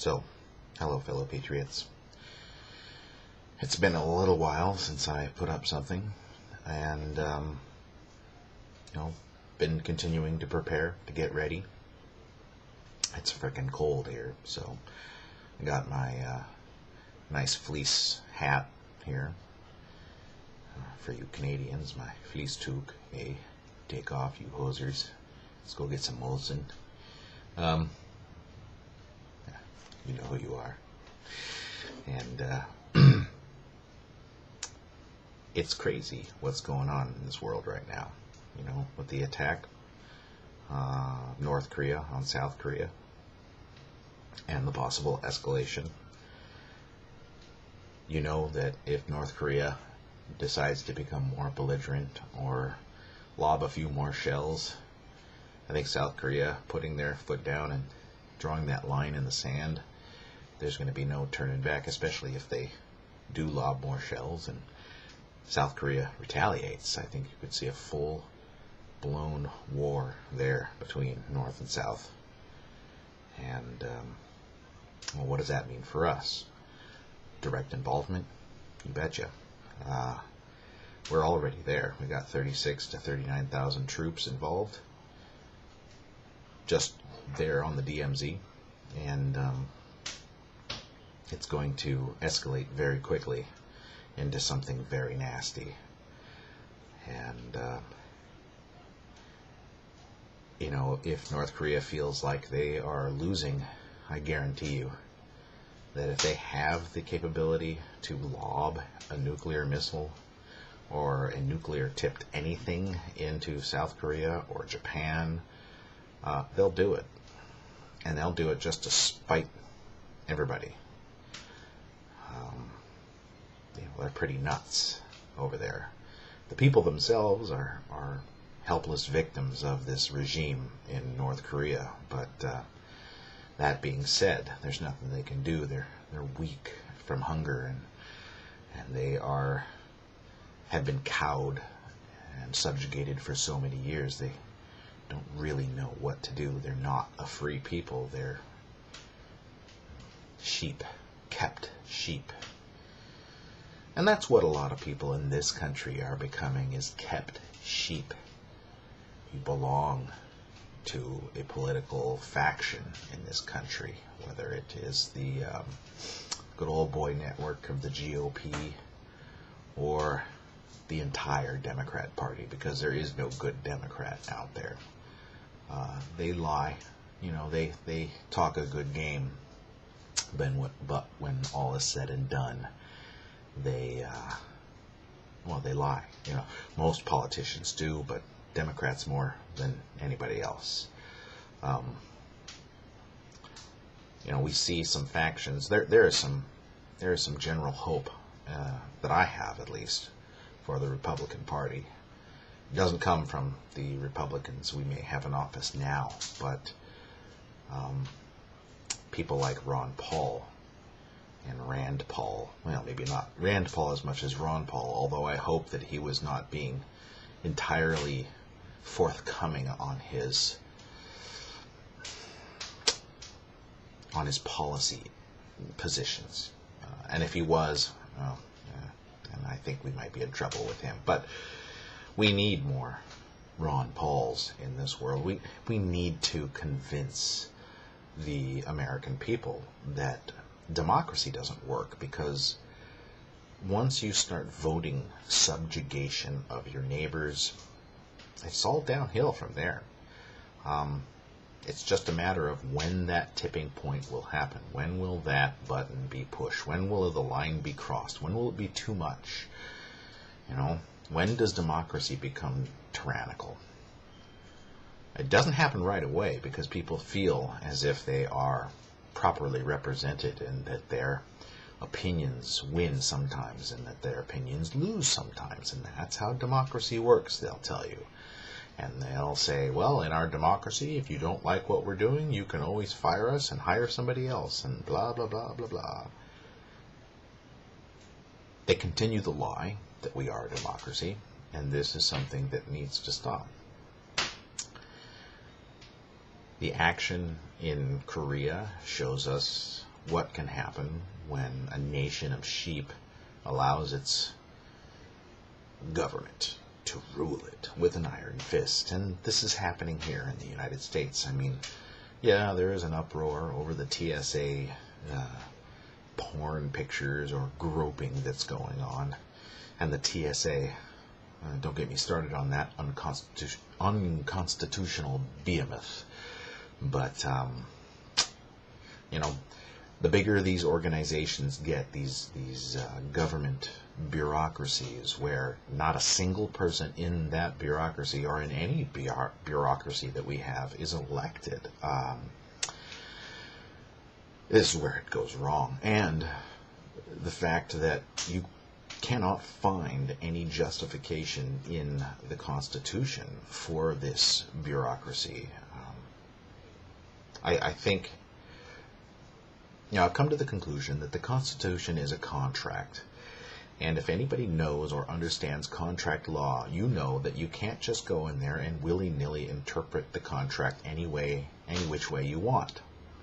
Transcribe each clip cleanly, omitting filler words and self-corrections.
So, hello fellow patriots. It's been a little while since I put up something, and been continuing to prepare to get ready. It's frickin' cold here, so I got my nice fleece hat here for you Canadians. My fleece toque. Hey, take off, you hosers. Let's go get some Molson. You know who you are. And it's crazy what's going on in this world right now. You know, with the attack, North Korea on South Korea, and the possible escalation. You know that if North Korea decides to become more belligerent or lob a few more shells, I think South Korea putting their foot down and drawing that line in the sand, there's going to be no turning back, especially if they do lob more shells and South Korea retaliates. I think you could see a full-blown war there between North and South. And, well, what does that mean for us? Direct involvement? You betcha. We're already there. We got 36,000 to 39,000 troops involved, just there on the DMZ, and it's going to escalate very quickly into something very nasty. And if North Korea feels like they are losing, I guarantee you that if they have the capability to lob a nuclear missile or a nuclear tipped anything into South Korea or Japan, they'll do it. And they'll do it just to spite everybody. They're pretty nuts over there. The people themselves are helpless victims of this regime in North Korea. But that being said, there's nothing they can do. They're weak from hunger, and they have been cowed and subjugated for so many years. They don't really know what to do. They're not a free people. They're sheep, kept sheep. And that's what a lot of people in this country are becoming, is kept sheep. You belong to a political faction in this country, whether it is the good old boy network of the GOP or the entire Democrat Party, because there is no good Democrat out there. They lie, they talk a good game, but when all is said and done, they lie. Most politicians do, but Democrats more than anybody else. We see some factions. There is some general hope that I have, at least, for the Republican Party. It doesn't come from the Republicans we may have in office now, but people like Ron Paul and Rand Paul. Well, maybe not Rand Paul as much as Ron Paul, although I hope that he was not being entirely forthcoming on his policy positions. And if he was, then I think we might be in trouble with him. But we need more Ron Pauls in this world. We need to convince the American people that democracy doesn't work, because once you start voting subjugation of your neighbors, it's all downhill from there. It's just a matter of when that tipping point will happen. When will that button be pushed? When will the line be crossed? When will it be too much? When does democracy become tyrannical? It doesn't happen right away, because people feel as if they are properly represented and that their opinions win sometimes and that their opinions lose sometimes. And that's how democracy works, they'll tell you. And they'll say, well, in our democracy, if you don't like what we're doing, you can always fire us and hire somebody else, and blah, blah, blah, blah, blah. They continue the lie that we are a democracy, and this is something that needs to stop. The action in Korea shows us what can happen when a nation of sheep allows its government to rule it with an iron fist. And this is happening here in the United States. I mean, yeah, there is an uproar over the TSA porn pictures or groping that's going on. And the TSA, don't get me started on that unconstitutional behemoth. But, the bigger these organizations get, these government bureaucracies, where not a single person in that bureaucracy or in any bureaucracy that we have is elected, this is where it goes wrong. And the fact that you cannot find any justification in the Constitution for this bureaucracy. I think, I've come to the conclusion that the Constitution is a contract. And if anybody knows or understands contract law, you know that you can't just go in there and willy-nilly interpret the contract any which way you want.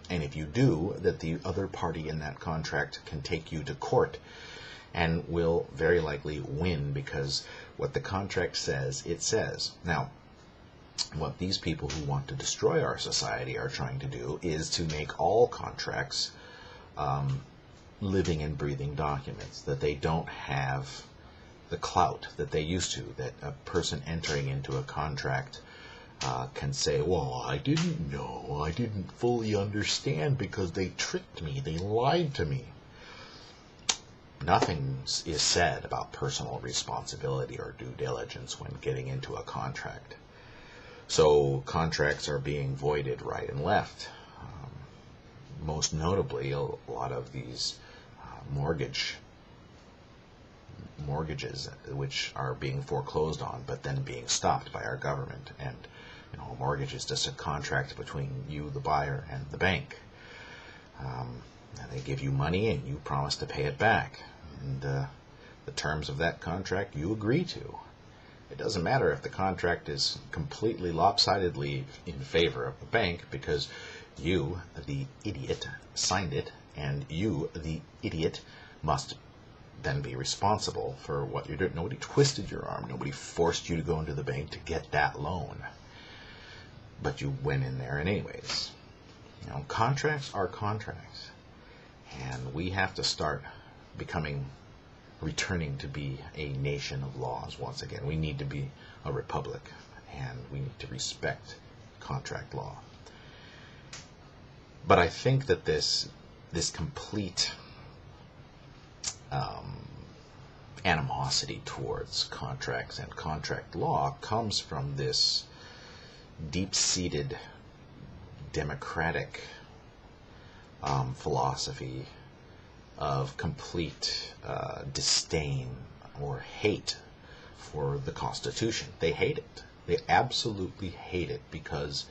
And if you do, that the other party in that contract can take you to court and will very likely win, because what the contract says, it says. Now, what these people who want to destroy our society are trying to do is to make all contracts living and breathing documents, that they don't have the clout that they used to, that a person entering into a contract can say, well, I didn't know, I didn't fully understand because they tricked me, they lied to me. Nothing is said about personal responsibility or due diligence when getting into a contract. So contracts are being voided right and left. Most notably, a lot of these mortgages which are being foreclosed on, but then being stopped by our government. And a mortgage is just a contract between you, the buyer, and the bank. And they give you money, and you promise to pay it back. And the terms of that contract you agree to. It doesn't matter if the contract is completely lopsidedly in favor of the bank, because you, the idiot, signed it, and you, the idiot, must then be responsible for what you're doing. Nobody twisted your arm. Nobody forced you to go into the bank to get that loan. But you went in there anyways. Contracts are contracts. And we have to start returning to be a nation of laws once again. We need to be a republic, and we need to respect contract law. But I think that this complete animosity towards contracts and contract law comes from this deep-seated democratic philosophy of complete disdain or hate for the Constitution. They hate it. They absolutely hate it because,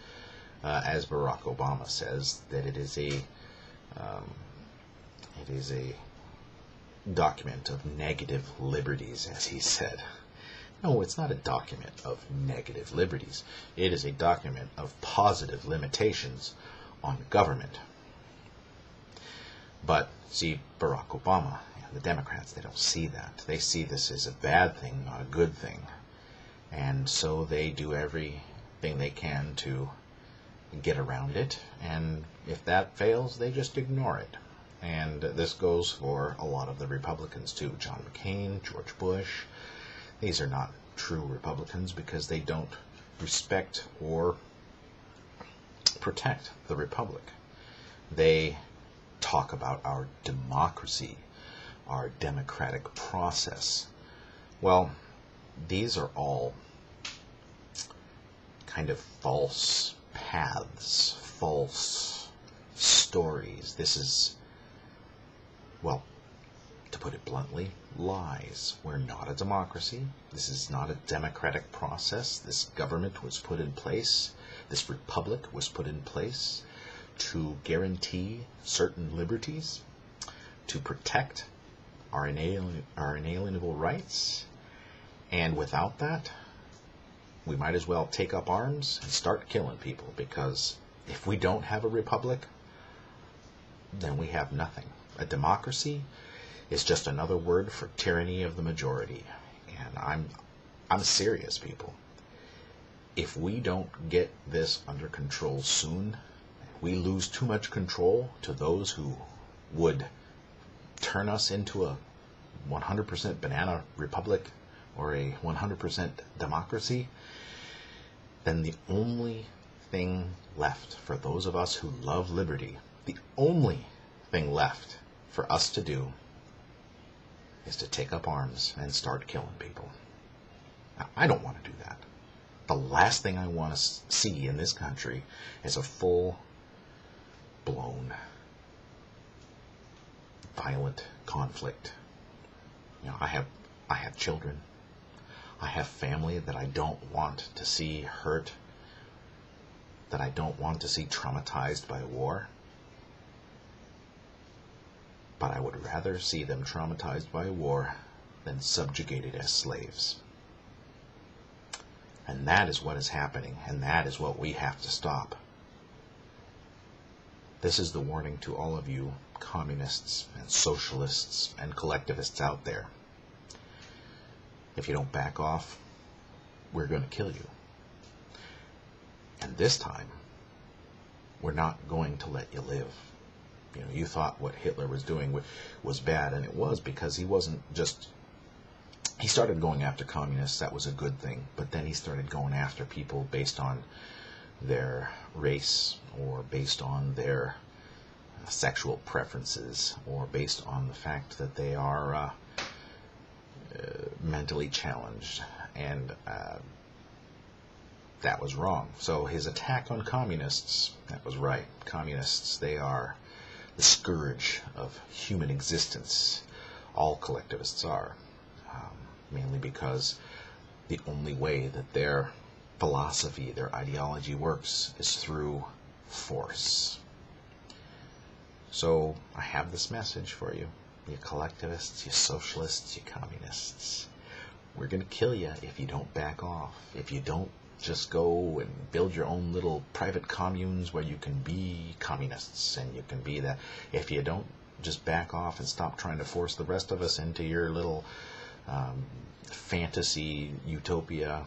as Barack Obama says, that it is a document of negative liberties, as he said. No, it's not a document of negative liberties. It is a document of positive limitations on government. But, see, Barack Obama and the Democrats, they don't see that. They see this as a bad thing, not a good thing. And so they do everything they can to get around it. And if that fails, they just ignore it. And this goes for a lot of the Republicans, too. John McCain, George Bush. These are not true Republicans because they don't respect or protect the Republic. They talk about our democracy, our democratic process. Well, these are all kind of false paths, false stories. This is, well, to put it bluntly, lies. We're not a democracy. This is not a democratic process. This government was put in place, this republic was put in place to guarantee certain liberties, to protect our inalienable rights. And without that, we might as well take up arms and start killing people, because if we don't have a republic, then we have nothing. A democracy is just another word for tyranny of the majority. And I'm serious, people. If we don't get this under control soon, we lose too much control to those who would turn us into a 100% banana republic or a 100% democracy, then the only thing left for those of us who love liberty, the only thing left for us to do is to take up arms and start killing people. Now, I don't want to do that. The last thing I want to see in this country is a full-blown violent conflict. I have children. I have family that I don't want to see hurt, that I don't want to see traumatized by war. But I would rather see them traumatized by war than subjugated as slaves. And that is what is happening, and that is what we have to stop. This is the warning to all of you communists and socialists and collectivists out there. If you don't back off, we're going to kill you. And this time, we're not going to let you live. You thought what Hitler was doing was bad, and it was, because he wasn't just... He started going after communists, that was a good thing, but then he started going after people based on their race, or based on their sexual preferences, or based on the fact that they are mentally challenged, and that was wrong. So his attack on communists, that was right. Communists, they are the scourge of human existence. All collectivists are. Mainly because the only way that their philosophy, their ideology works is through force. So I have this message for you, you collectivists, you socialists, you communists. We're going to kill you if you don't back off, if you don't just go and build your own little private communes where you can be communists and you can be that. If you don't just back off and stop trying to force the rest of us into your little fantasy utopia,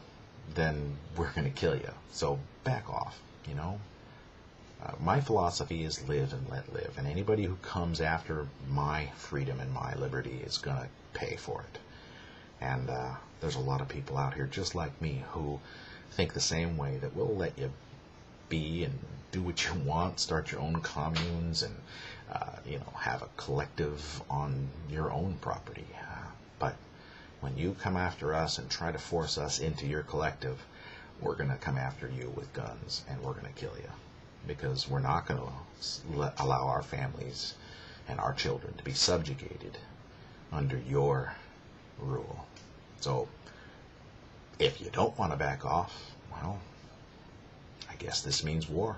then we're going to kill you. So back off, My philosophy is live and let live. And anybody who comes after my freedom and my liberty is going to pay for it. And there's a lot of people out here just like me who think the same way, that we'll let you be and do what you want, start your own communes, and have a collective on your own property. But when you come after us and try to force us into your collective, we're going to come after you with guns, and we're going to kill you, because we're not going to allow our families and our children to be subjugated under your rule. So if you don't want to back off, well, I guess this means war.